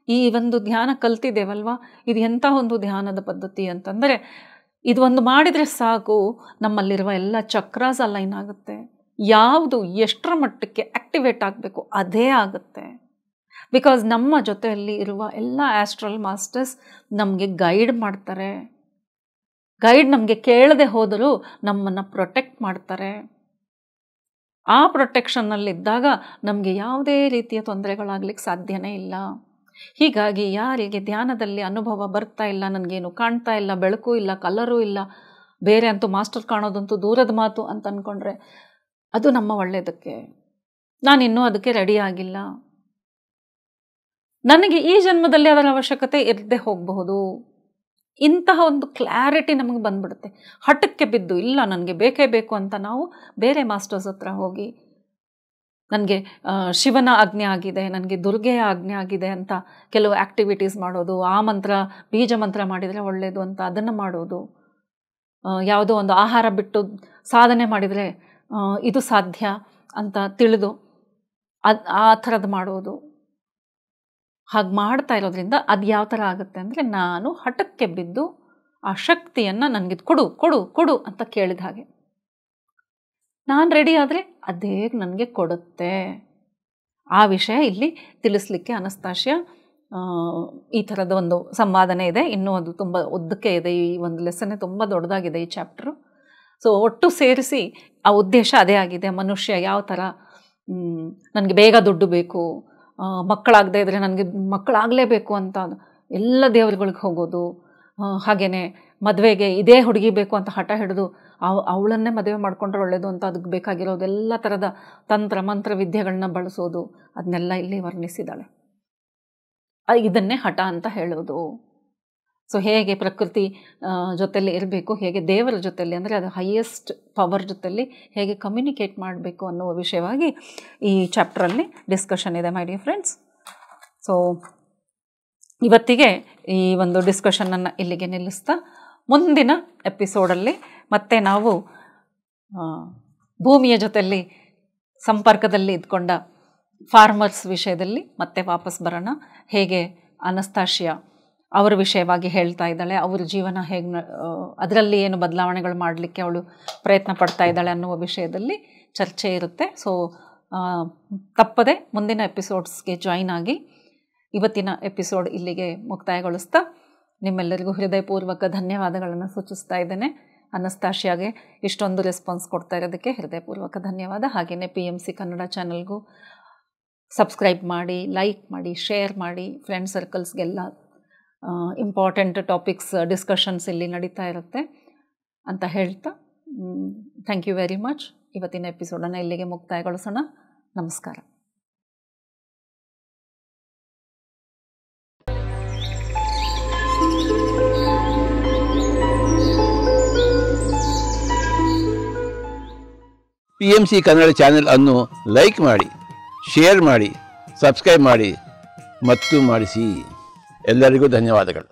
ಈ ಒಂದು ಧ್ಯಾನ ಕಲ್ತಿದ್ದೇವಲ್ವ, ಇದು ಎಂಥ ಒಂದು ಧ್ಯಾನದ ಪದ್ಧತಿ ಅಂತಂದರೆ, ಇದು ಒಂದು ಮಾಡಿದರೆ ಸಾಕು ನಮ್ಮಲ್ಲಿರುವ ಎಲ್ಲ ಚಕ್ರಾಸ್ ಅಲೈನ್ ಆಗುತ್ತೆ. ಯಾವುದು ಎಷ್ಟರ ಮಟ್ಟಕ್ಕೆ ಆ್ಯಕ್ಟಿವೇಟ್ ಆಗಬೇಕು ಅದೇ ಆಗುತ್ತೆ. ಬಿಕಾಸ್ ನಮ್ಮ ಜೊತೆಯಲ್ಲಿ ಇರುವ ಎಲ್ಲ ಆಸ್ಟ್ರಲ್ ಮಾಸ್ಟರ್ಸ್ ನಮಗೆ ಗೈಡ್ ಮಾಡ್ತಾರೆ. ಗೈಡ್ ನಮಗೆ ಕೇಳದೆ ಹೋದರೂ ನಮ್ಮನ್ನು ಪ್ರೊಟೆಕ್ಟ್ ಮಾಡ್ತಾರೆ. ಆ ಪ್ರೊಟೆಕ್ಷನ್ನಲ್ಲಿದ್ದಾಗ ನಮಗೆ ಯಾವುದೇ ರೀತಿಯ ತೊಂದರೆಗಳಾಗಲಿಕ್ಕೆ ಸಾಧ್ಯನೇ ಇಲ್ಲ. ಹೀಗಾಗಿ ಯಾರಿಗೆ ಧ್ಯಾನದಲ್ಲಿ ಅನುಭವ ಬರ್ತಾ ಇಲ್ಲ, ನನಗೇನು ಕಾಣ್ತಾ ಇಲ್ಲ, ಬೆಳಕು ಇಲ್ಲ, ಕಲರು ಇಲ್ಲ, ಬೇರೆ ಅಂತೂ ಮಾಸ್ಟರ್ ಕಾಣೋದಂತೂ ದೂರದ ಮಾತು ಅಂತ ಅಂದ್ಕೊಂಡ್ರೆ ಅದು ನಮ್ಮ ಒಳ್ಳೆಯದಕ್ಕೆ. ನಾನಿನ್ನೂ ಅದಕ್ಕೆ ರೆಡಿ ಆಗಿಲ್ಲ, ನನಗೆ ಈ ಜನ್ಮದಲ್ಲಿ ಅದರ ಅವಶ್ಯಕತೆ ಇರದೆ ಹೋಗಬಹುದು, ಇಂತಹ ಒಂದು ಕ್ಲಾರಿಟಿ ನಮಗೆ ಬಂದ್ಬಿಡುತ್ತೆ. ಹಠಕ್ಕೆ ಬಿದ್ದು ಇಲ್ಲ ನನಗೆ ಬೇಕೇ ಬೇಕು ಅಂತ ನಾವು ಬೇರೆ ಮಾಸ್ಟರ್ಸ್ ಹತ್ರ ಹೋಗಿ ನನಗೆ ಶಿವನ ಆಜ್ಞೆ ಆಗಿದೆ, ನನಗೆ ದುರ್ಗೆಯ ಆಜ್ಞೆ ಆಗಿದೆ ಅಂತ ಕೆಲವು ಆ್ಯಕ್ಟಿವಿಟೀಸ್ ಮಾಡೋದು, ಆ ಮಂತ್ರ ಬೀಜ ಮಂತ್ರ ಮಾಡಿದರೆ ಒಳ್ಳೆಯದು ಅಂತ ಅದನ್ನು ಮಾಡೋದು, ಯಾವುದೋ ಒಂದು ಆಹಾರ ಬಿಟ್ಟು ಸಾಧನೆ ಮಾಡಿದರೆ ಇದು ಸಾಧ್ಯ ಅಂತ ತಿಳಿದು ಆ ಥರದ್ದು ಮಾಡೋದು. ಹಾಗೆ ಮಾಡ್ತಾ ಇರೋದ್ರಿಂದ ಅದು ಯಾವ ಥರ ಆಗುತ್ತೆ ಅಂದರೆ, ನಾನು ಹಠಕ್ಕೆ ಬಿದ್ದು ಆ ಶಕ್ತಿಯನ್ನು ನನಗಿದು ಕೊಡು ಕೊಡು ಕೊಡು ಅಂತ ಕೇಳಿದ ಹಾಗೆ, ನಾನು ರೆಡಿ ಆದರೆ ಅದೇ ನನಗೆ ಕೊಡುತ್ತೆ. ಆ ವಿಷಯ ಇಲ್ಲಿ ತಿಳಿಸ್ಲಿಕ್ಕೆ ಅನಸ್ತಾಶಿಯ ಈ ಥರದ ಒಂದು ಸಂವಾದನೆ ಇದೆ. ಇನ್ನೂ ಅದು ತುಂಬ ಉದ್ದಕ್ಕೆ ಇದೆ, ಈ ಒಂದು ಲೆಸನ್ನೇ ತುಂಬ ದೊಡ್ಡದಾಗಿದೆ ಈ ಚಾಪ್ಟರು. ಸೊ ಒಟ್ಟು ಸೇರಿಸಿ ಆ ಉದ್ದೇಶ ಅದೇ ಆಗಿದೆ. ಮನುಷ್ಯ ಯಾವ ಥರ ನನಗೆ ಬೇಗ ದುಡ್ಡು ಬೇಕು, ಮಕ್ಕಳಾಗದೇ ಇದ್ದರೆ ನನಗೆ ಮಕ್ಕಳಾಗಲೇಬೇಕು ಅಂತ ಎಲ್ಲ ದೇವರುಗಳಿಗೆ ಹೋಗೋದು, ಹಾಗೆಯೇ ಮದುವೆಗೆ ಇದೇ ಹುಡುಗಿ ಬೇಕು ಅಂತ ಹಠ ಹಿಡಿದು ಅವಳನ್ನೇ ಮದುವೆ ಮಾಡಿಕೊಂಡ್ರೆ ಒಳ್ಳೆಯದು ಅಂತ ಅದಕ್ಕೆ ಬೇಕಾಗಿರೋದು ಎಲ್ಲ ಥರದ ತಂತ್ರ ಮಂತ್ರ ವಿದ್ಯೆಗಳನ್ನ ಬಳಸೋದು, ಅದನ್ನೆಲ್ಲ ಇಲ್ಲಿ ವರ್ಣಿಸಿದ್ದಾಳೆ. ಇದನ್ನೇ ಹಠ ಅಂತ ಹೇಳೋದು. ಸೊ ಹೇಗೆ ಪ್ರಕೃತಿ ಜೊತೆಲಿ ಇರಬೇಕು, ಹೇಗೆ ದೇವರ ಜೊತೆಲಿ ಅಂದರೆ ಅದು ಹೈಯೆಸ್ಟ್ ಪವರ್ ಜೊತೆಲಿ ಹೇಗೆ ಕಮ್ಯುನಿಕೇಟ್ ಮಾಡಬೇಕು ಅನ್ನುವ ವಿಷಯವಾಗಿ ಈ ಚಾಪ್ಟ್ರಲ್ಲಿ ಡಿಸ್ಕಷನ್ ಇದೆ ಮೈ ಡಿಯರ್ ಫ್ರೆಂಡ್ಸ್. ಸೊ ಇವತ್ತಿಗೆ ಈ ಒಂದು ಡಿಸ್ಕಷನನ್ನು ಇಲ್ಲಿಗೆ ನಿಲ್ಲಿಸ್ತಾ, ಮುಂದಿನ ಎಪಿಸೋಡಲ್ಲಿ ಮತ್ತೆ ನಾವು ಭೂಮಿಯ ಜೊತೆಯಲ್ಲಿ ಸಂಪರ್ಕದಲ್ಲಿ ಇದ್ಕೊಂಡ ಫಾರ್ಮರ್ಸ್ ವಿಷಯದಲ್ಲಿ ಮತ್ತೆ ವಾಪಸ್ ಬರೋಣ. ಹೇಗೆ ಅನಸ್ತಾಶಿಯ ಅವರ ವಿಷಯವಾಗಿ ಹೇಳ್ತಾ ಇದ್ದಾಳೆ, ಅವ್ರ ಜೀವನ ಹೇಗೆ ಅದರಲ್ಲಿ ಏನು ಬದಲಾವಣೆಗಳು ಮಾಡಲಿಕ್ಕೆ ಅವಳು ಪ್ರಯತ್ನ ಪಡ್ತಾ ಇದ್ದಾಳೆ ಅನ್ನುವ ವಿಷಯದಲ್ಲಿ ಚರ್ಚೆ ಇರುತ್ತೆ. ಸೊ ತಪ್ಪದೆ ಮುಂದಿನ ಎಪಿಸೋಡ್ಸ್ಗೆ ಜಾಯಿನ್ ಆಗಿ. ಇವತ್ತಿನ ಎಪಿಸೋಡ್ ಇಲ್ಲಿಗೆ ಮುಕ್ತಾಯಗೊಳಿಸ್ತಾ ನಿಮ್ಮೆಲ್ಲರಿಗೂ ಹೃದಯಪೂರ್ವಕ ಧನ್ಯವಾದಗಳನ್ನು ಸೂಚಿಸ್ತಾ ಇದ್ದೇನೆ. ಅನಸ್ತಾಶಿಯಾಗೆ ಇಷ್ಟೊಂದು ರೆಸ್ಪಾನ್ಸ್ ಕೊಡ್ತಾ ಇರೋದಕ್ಕೆ ಹೃದಯಪೂರ್ವಕ ಧನ್ಯವಾದ. ಹಾಗೆಯೇ PMC ಕನ್ನಡ ಚಾನಲ್ಗೂ ಸಬ್ಸ್ಕ್ರೈಬ್ ಮಾಡಿ, ಲೈಕ್ ಮಾಡಿ, ಶೇರ್ ಮಾಡಿ. ಫ್ರೆಂಡ್ ಸರ್ಕಲ್ಸ್ಗೆಲ್ಲ ಇಂಪಾರ್ಟೆಂಟ್ ಟಾಪಿಕ್ಸ್ ಡಿಸ್ಕಷನ್ಸ್ ಇಲ್ಲಿ ನಡೀತಾ ಇರುತ್ತೆ ಅಂತ ಹೇಳ್ತಾ, ಥ್ಯಾಂಕ್ ಯು ವೆರಿ ಮಚ್. ಇವತ್ತಿನ ಎಪಿಸೋಡನ್ನು ಇಲ್ಲಿಗೆ ಮುಕ್ತಾಯಗೊಳಿಸೋಣ. ನಮಸ್ಕಾರ. PMC ಕನ್ನಡ ಚಾನೆಲ್ ಅನ್ನು ಲೈಕ್ ಮಾಡಿ, ಶೇರ್ ಮಾಡಿ, ಸಬ್ಸ್ಕ್ರೈಬ್ ಮಾಡಿ ಮತ್ತು ಮಾಡಿಸಿ. ಎಲ್ಲರಿಗೂ ಧನ್ಯವಾದಗಳು.